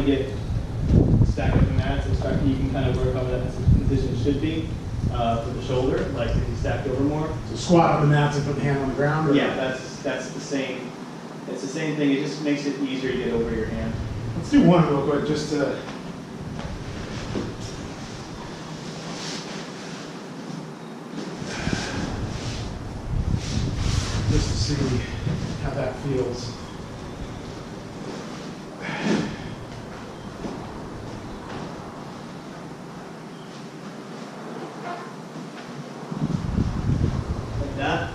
to get stack up the mats, you can kind of work on what that position should be for the shoulder, like if you stacked over more. So squat on the mats and put the hand on the ground? Or? Yeah, that's the same. It's the same thing. It just makes it easier to get over your hand. Let's do one real quick, just to. Just to see how that feels. Like that.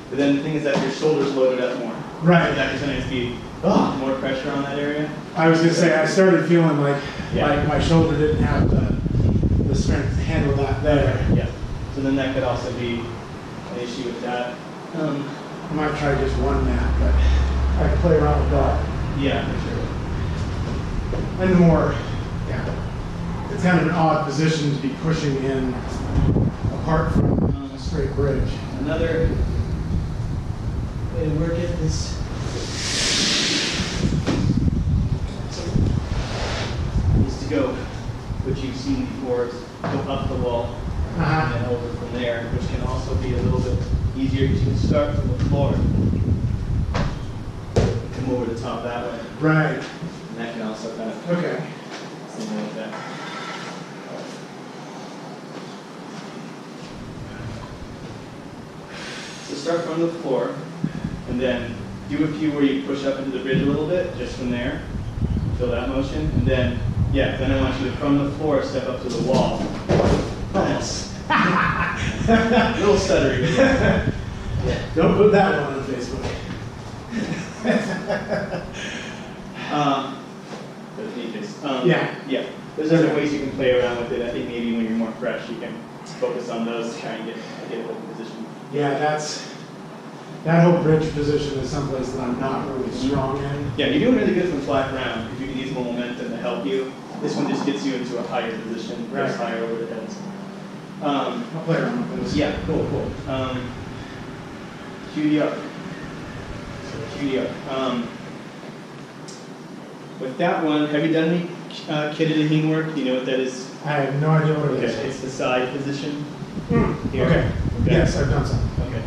But then the thing is that your shoulder's loaded up more. Right. So that can sometimes be more pressure on that area. I was going to say, I started feeling like, Yeah. like my shoulder didn't have the strength to handle that there. Yeah. So then that could also be an issue with that. I might try just one mat, but I can play around with that. Yeah, for sure. And the more, yeah, it's kind of an odd position to be pushing in apart from a straight bridge. Another way to work it is to go, which you've seen before, is go up the wall and then over from there, which can also be a little bit easier because you can start from the floor and come over the top that way. Right. And that can also kind of Okay. something like that. So start from the floor, and then do a few where you push up into the bridge a little bit, just from there. Feel that motion, and then, yeah, then I want you to, from the floor, step up to the wall. That's a little stuttery, but yeah. Yeah. Don't put that one on Facebook. But in any case, Yeah. Yeah. There's other ways you can play around with it. I think maybe when you're more fresh, you can focus on those to try and get a good position. Yeah, that whole bridge position is someplace that I'm not really strong in. Yeah, you're doing really good from flat ground because you need more momentum to help you. This one just gets you into a higher position, Right. just higher over the heads. I'll play around with this. Yeah, cool. QDR. So QDR. With that one, have you done any kitted hing work? Do you know what that is? I have no idea what it is. Okay, it's the side position. Here. Okay. Okay. Yes, I've done some. Okay.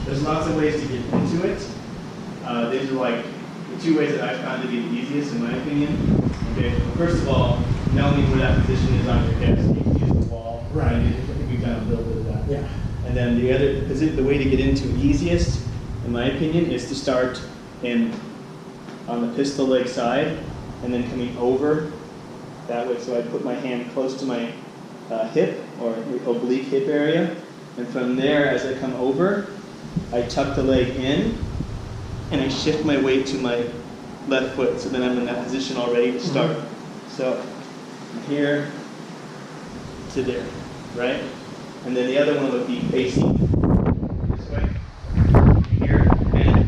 There's lots of ways to get into it. These are like the two ways that I've found to be the easiest, in my opinion. Okay. Well, first of all, knowing where that position is on your hips, you can use the wall. Right. I think we've done a little bit of that. Yeah. And then the way to get into it easiest, in my opinion, is to start on the pistol leg side, and then coming over that way. So I put my hand close to my hip or oblique hip area, and from there, as I come over, I tuck the leg in, and I shift my weight to my left foot. So then I'm in that position already to start. So from here to there, right? And then the other one would be facing this way. Here and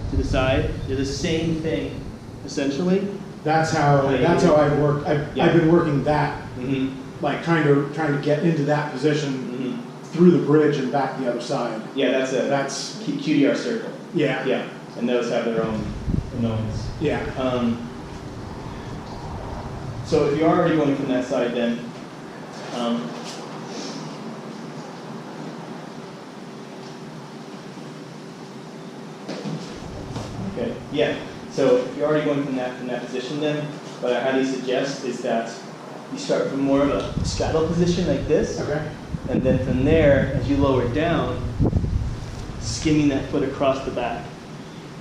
to the side. They're the same thing, essentially. That's how I've worked. I've been working that, like trying to get into that position through the bridge and back the other side. Yeah, that's QDR circle. Yeah. Yeah, and those have their own annoyance. Yeah. So if you're already going from that side, then okay, yeah. So if you're already going from that position, then what I highly suggest is that you start from more of a straddle position like this. Okay. And then from there, as you lower down, skimming that foot across the back.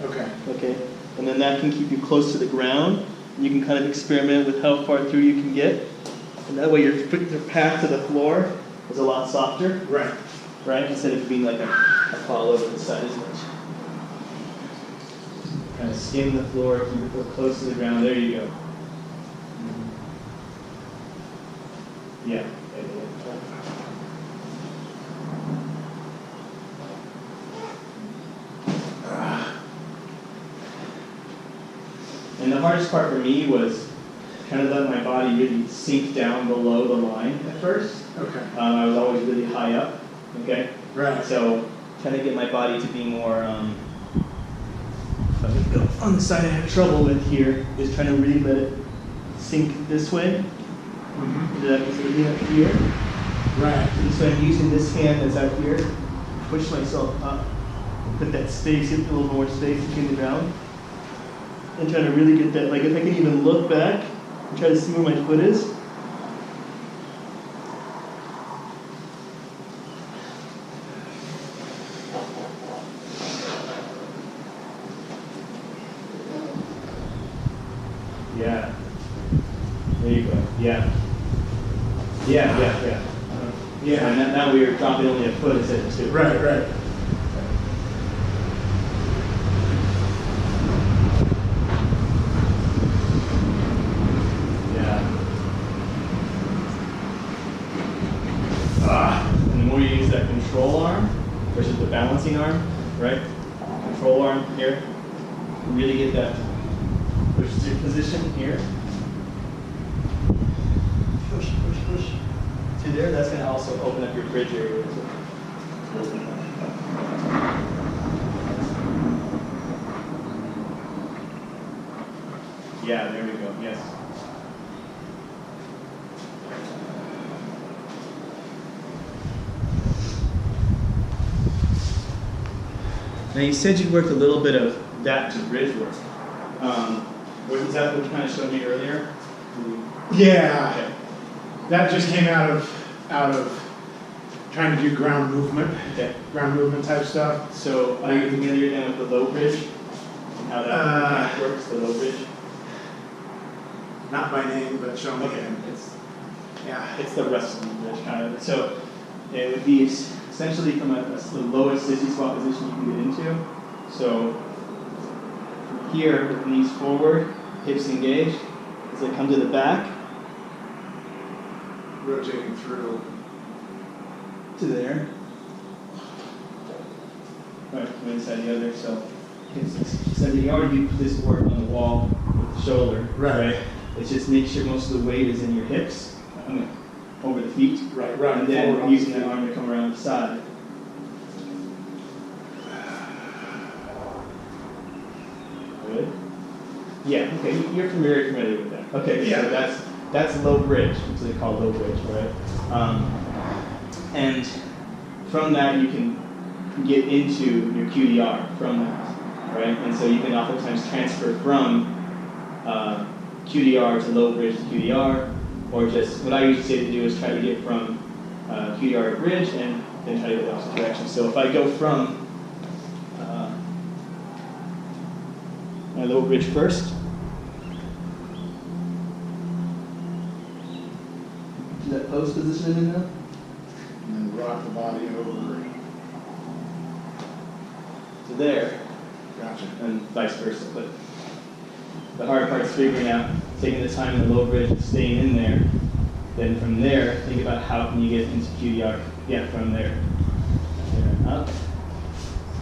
Okay. Okay? And then that can keep you close to the ground. You can kind of experiment with how far through you can get. And that way your path to the floor is a lot softer. Right. right? Instead of being like a fall over the side as much. Kind of skim the floor, keep your foot close to the ground. There you go. Yeah. And the hardest part for me was kind of letting my body really sink down below the line at first. Okay. I was always really high up, okay? Right. So trying to get my body to be more, let me go on the side I have trouble with here, is trying to really let it sink this way. Mm-hmm. That was really up here. Right. And so I'm using this hand that's out here, push myself up, put that space, get a little more space between the ground. And trying to really get that, like if I can even look back and try to see where my foot is. Yeah. There you go. Yeah. Yeah. Yeah. And now we are dropping only a foot instead of two. Right, right. And the more you use that control arm versus the balancing arm, right? Control arm here, really get that push to position here. Push to there. That's going to also open up your bridge area. Yeah, there we go. Yes. Now you said you worked a little bit of that to bridge work. Was that what you kind of showed me earlier? Yeah. Okay. That just came out of trying to do ground movement. Okay. Ground movement type stuff. So are you familiar then with the low bridge? And how that works, the low bridge? Not by name, but show me. Okay. Yeah. It's the wrestling bridge kind of. So it would be essentially from the lowest sissy squat position you can get into. So from here, with knees forward, hips engaged. As I come to the back, Rotating through. to there. Right, from one side to the other. So you already do this work on the wall with the shoulder. Right. It's just make sure most of the weight is in your hips, over the feet. Right. And then we're using that arm to come around the side. Good. Yeah. Okay. You're very familiar with that. Okay. Yeah. So that's low bridge. That's what they call low bridge, right? And from that you can get into your QDR from that, right? And so you can oftentimes transfer from QDR to low bridge to QDR, or just what I usually say to do is try to get from QDR to bridge and then try to go the opposite direction. So if I go from my low bridge first, to that post position I'm in now, And then rock the body over. to there, Gotcha. and vice versa. But the hard part is figuring out, taking the time in the low bridge and staying in there. Then from there, think about how can you get into QDR. Yeah, from there. There, up.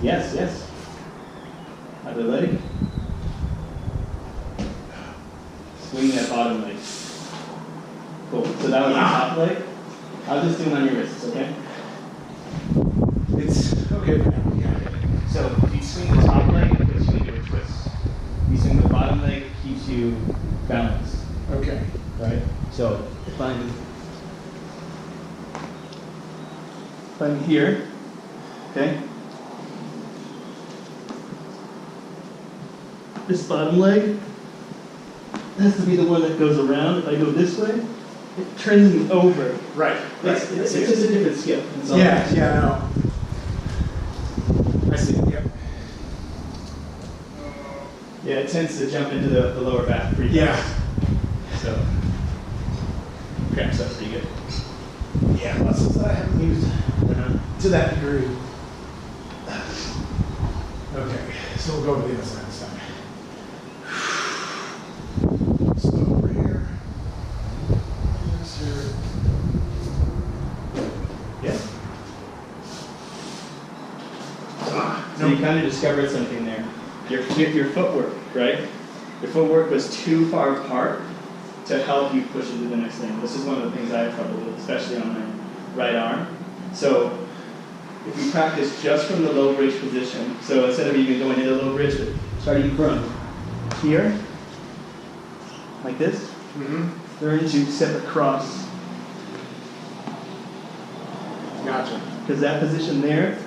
Yes. Other leg. Swing that bottom leg. Cool. So that was the top leg. I'll just do it on your wrists, okay? It's okay for now. Yeah. So if you swing the top leg, it puts you into a twist. You swing the bottom leg, it keeps you balanced, Okay. right? So if I'm here, okay? This bottom leg has to be the one that goes around. If I go this way, it turns me over. Right. It's just a different skill. That's all. Yeah, no. I see. Yep. Yeah, it tends to jump into the lower back pretty fast. Yeah. So, cramps up pretty good. Yeah, muscles that I haven't used to that degree. Okay, so we'll go to the other side this time. So over here. This here. Yeah. So you kind of discovered something there. Your footwork, right? Your footwork was too far apart to help you push it to the next thing. This is one of the things I have trouble with, especially on my right arm. So if you practice just from the low bridge position, so instead of even going into low bridge, but starting from here, like this, learn to step across. Gotcha. Because that position there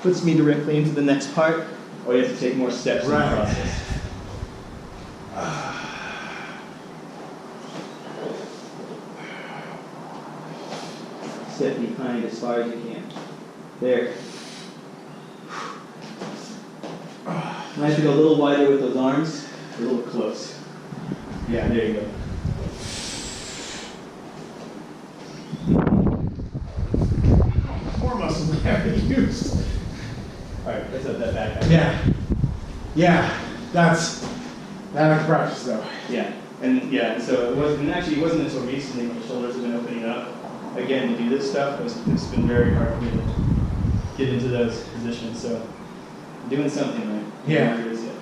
puts me directly into the next part, or you have to take more steps in the process. Step behind as far as you can. There. I have to go a little wider with those arms, a little close. Yeah, there you go. More muscles I haven't used. All right, let's have that back. Yeah, that I can practice though. Yeah, so it wasn't until recently my shoulders have been opening up again to do this stuff. It's been very hard for me to get into those positions. So I'm doing something right. Yeah. It is yet.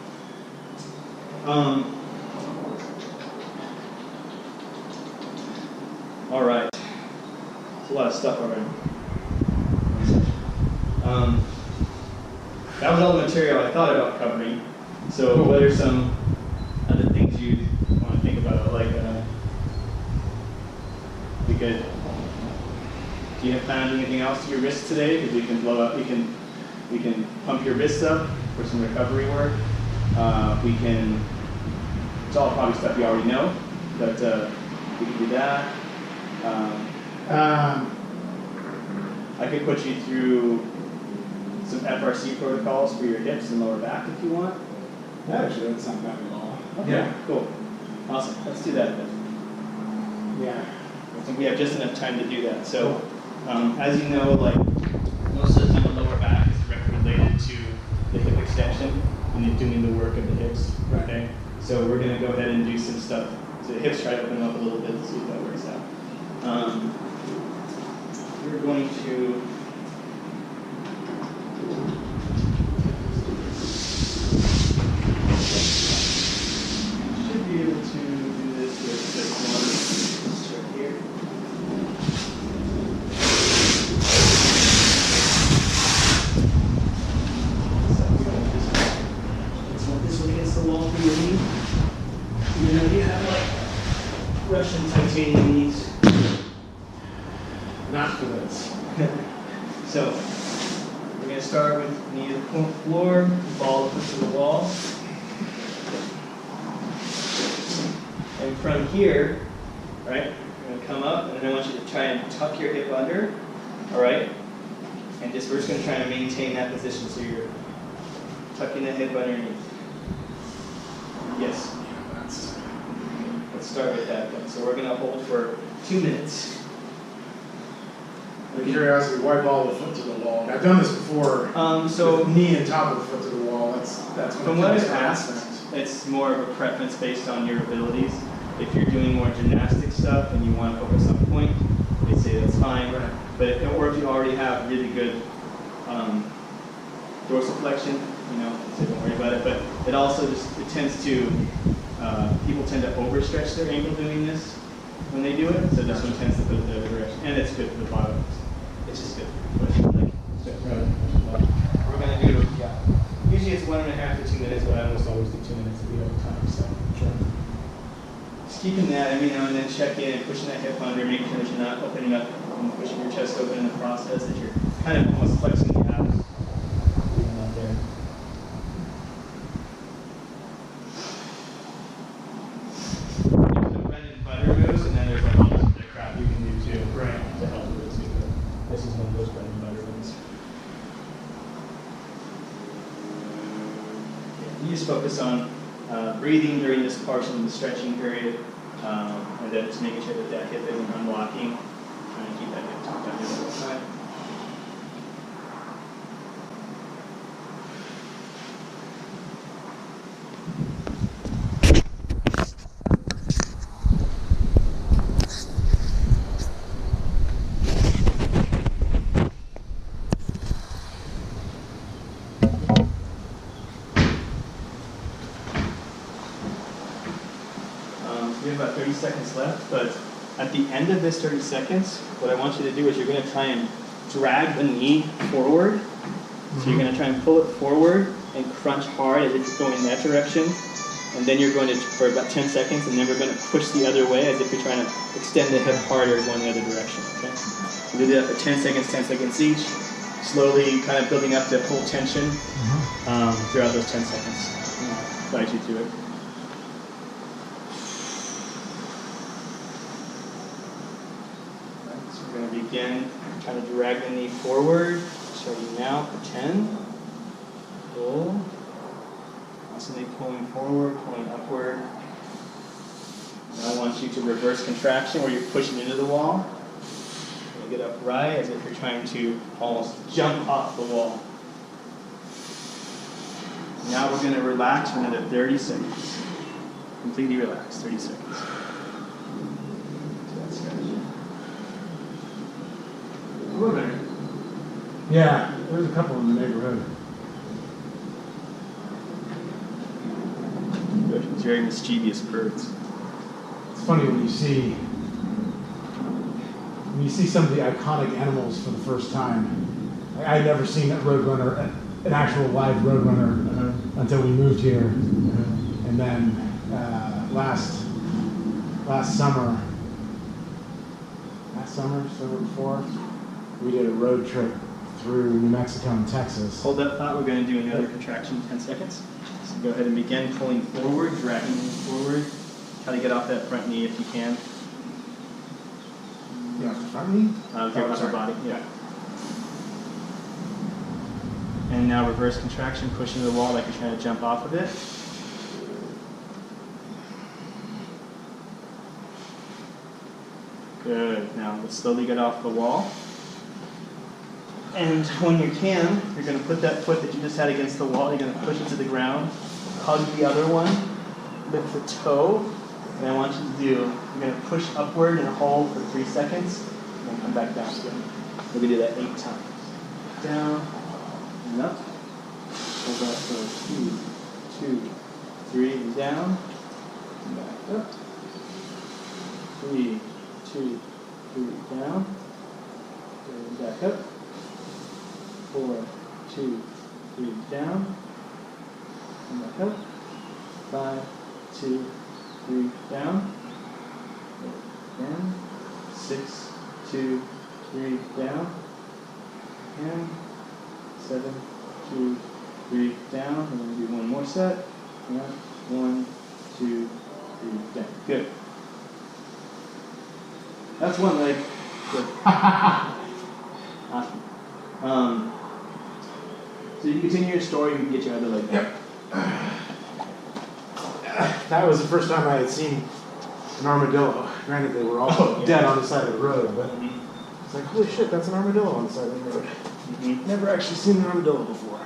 All right. There's a lot of stuff already. That was all the material I thought about covering. So what are some other things you want to think about? Like, we could. Do you have plan on doing anything else to your wrists today? Because we can blow up. We can pump your wrists up for some recovery work. We can. It's all probably stuff you already know, but we can do that. I could put you through some FRC protocols for your hips and lower back if you want. Actually, that's not bad at all. Okay, Yeah. cool. Awesome. Let's do that then. Yeah. I think we have just enough time to do that. So, as you know, like most of the time, the lower back is directly related to the hip extension and you're doing the work of the hips. Right. Okay. So we're going to go ahead and do some stuff. So the hips try to open up a little bit to see if that works out. We're going to. Should be able to do this with this one right here. Just want this one against the wall for your knee. You know, you have like Russian titanium knees. Not for this. So, we're going to start with knee to the floor, ball to the wall. And from here, right, you're going to come up, and then I want you to try and tuck your hip under, all right? And we're just going to try and maintain that position, so you're tucking the hip underneath. Yes. Let's start with that then. So we're going to hold for 2 minutes. Out of curiosity, why ball the foot to the wall? I've done this before. So with knee and top of the foot to the wall. That's from what I've asked, it's more of a preference based on your abilities. If you're doing more gymnastic stuff and you want to focus on point, they say that's fine. Right. But or if you already have really good dorsiflexion, you know, so don't worry about it. But it also it tends to people tend to overstretch their ankle doing this when they do it. So this one tends to put it the other direction, and it's good for the bottom. It's just good. But, like, we're gonna do usually it's 1.5 to 2 minutes, but I almost always do 2 minutes if we have time. So just keeping that every now and then, check in and pushing that hip under, making sure that you're not opening up and pushing your chest open in the process, that you're kind of almost flexing the abs. Out there. There's some bread and butter moves, and then there's like all this other crap you can do too, right, to help with it too. But this is one of those bread and butter ones. You just focus on breathing during this portion of the stretching period, and then just making sure that that hip isn't unlocking. trying to keep that hip top down the other side. We have about 30 seconds left, but at the end of this 30 seconds, what I want you to do is you're going to try and drag the knee forward. So you're going to try and pull it forward and crunch hard as if you're going in that direction. And then you're going to, for about 10 seconds, and then we're going to push the other way as if you're trying to extend the hip harder going the other direction. Okay? So do that for 10 seconds each, slowly kind of building up the full tension throughout those 10 seconds. I'll guide you through it. Again, try to drag the knee forward, starting now for 10. Pull. Constantly pulling forward, pulling upward. Now I want you to reverse contraction where you're pushing into the wall. You're get upright as if you're trying to almost jump off the wall. Now we're going to relax for another 30 seconds. Completely relax, 30 seconds. A little bit. Yeah, there's a couple in the neighborhood. Good. It's very mischievous birds. It's funny when you see some of the iconic animals for the first time. I'd never seen a roadrunner, an actual live roadrunner, until we moved here. And then last summer, summer before, we did a road trip through New Mexico and Texas. Hold that thought. We're going to do another contraction in 10 seconds. So go ahead and begin pulling forward, dragging the knee forward. Try to get off that front knee if you can. Yeah, the front knee? Your upper body, yeah. And now reverse contraction, push into the wall like you're trying to jump off of it. Good. Now let's slowly get off the wall. And when you can, you're going to put that foot that you just had against the wall, you're going to push it to the ground, hug the other one, lift the toe, and I want you to do, you're going to push upward and hold for 3 seconds, and then come back down again. We're going to do that 8 times. Down, and up. Hold that for 2, 3, and down, and back up. 3, 2, 3, down, and back up. 4, 2, 3, down, and back up. 5, 2, 3, down, and 6, 2, 3, down, and 7, 2, 3, down. And then do one more set. And 1, 2, 3, down. Good. That's one leg. Good. Awesome. So you can continue your story, you can get your other leg. Yep. That was the first time I had seen an armadillo. Granted, they were all dead on the side of the road, but it's like, holy shit, that's an armadillo on the side of the road. Never actually seen an armadillo before.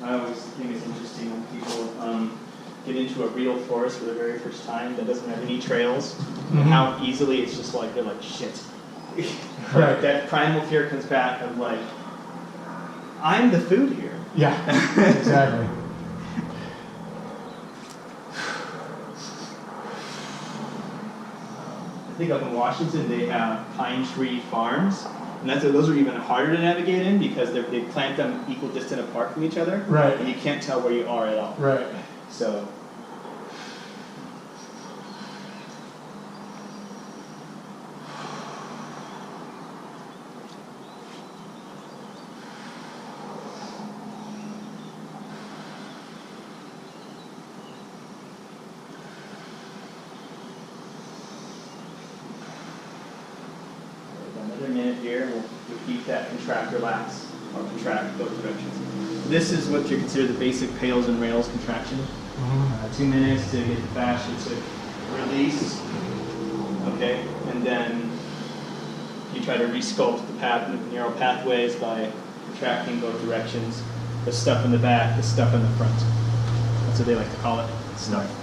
I always think it's interesting when people get into a real forest for the very first time that doesn't have any trails, and how easily it's just like, they're like, shit. Right. That primal fear comes back of like, I'm the food here. Yeah, exactly. I think up in Washington they have pine tree farms, and those are even harder to navigate in because they plant them equal distant apart from each other. Right. And you can't tell where you are at all. Right. So. Another minute here, and we'll repeat that contract, relax, or contract both directions. This is what you consider the basic pails and rails contraction. 2 minutes to get the fascia to release. okay? And then you try to resculpt the path, narrow pathways by contracting both directions. The stuff in the back, the stuff in the front. That's what they like to call it, stuff.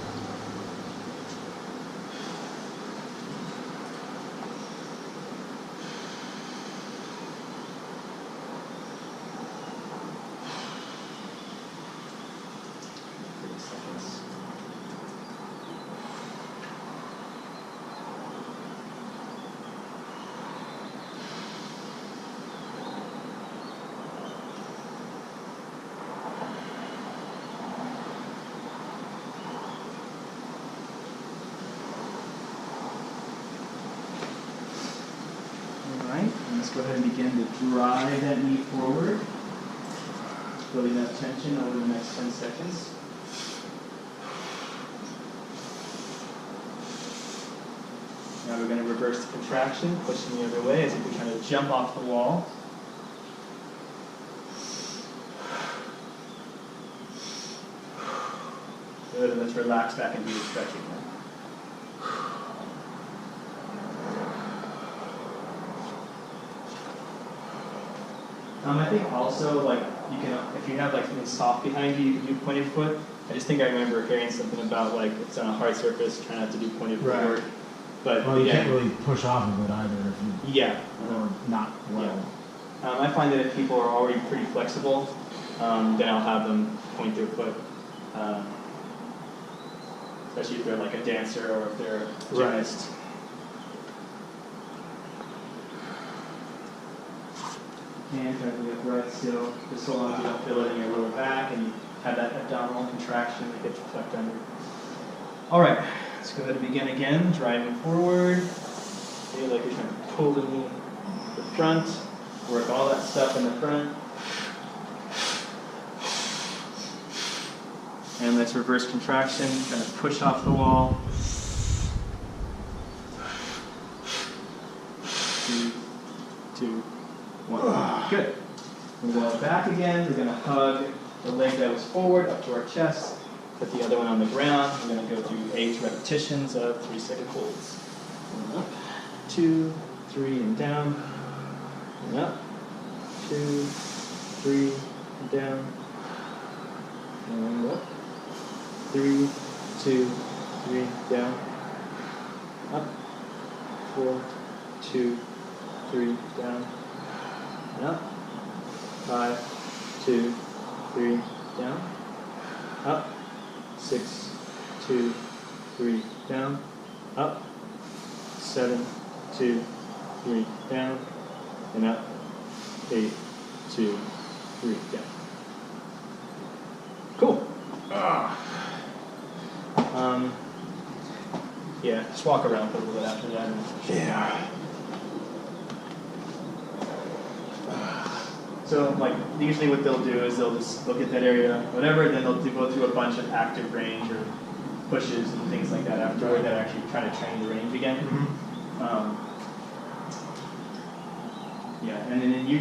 Alright, let's go ahead and begin to drive that knee forward. Building that tension over the next 10 seconds. Now we're going to reverse the contraction, pushing the other way as if we're trying to jump off the wall. Good, and let's relax back and do the stretching now. I think also, like, you can, if you have like something soft behind you, you can do pointed foot. I just think I remember hearing something about like it's on a hard surface, try not to do pointed foot work. But well, you can't really push off of it either if you or not well. Yeah. I find that if people are already pretty flexible, then I'll have them point their foot. Especially if they're like a dancer or if they're a gymnast. And try to be upright still, just so long as you don't feel it in your lower back and you have that abdominal contraction that gets tucked under. All right, let's go ahead and begin again, driving forward. Feel like you're trying to pull the knee to the front, work all that stuff in the front. And let's reverse contraction, kind of push off the wall. 3, 2, 1. Good. We'll go back again. We're going to hug the leg that was forward up to our chest. Put the other one on the ground. We're going to go through 8 repetitions of 3-second holds. And up, 2, 3, and down. And up, 2, 3, and down. And up, 3, 2, 3, down. Up, 4, 2, 3, down. And up, 5, 2, 3, down. Up, 6, 2, 3, down. Up, 7, 2, 3, down. And up, 8, 2, 3, down. Cool. Yeah, just walk around for a little bit after that. Yeah. So, like, usually what they'll do is they'll just look at that area, whatever, then they'll go through a bunch of active range or pushes and things like that afterward that actually try to train the range again. Mm-hmm. Yeah, and then you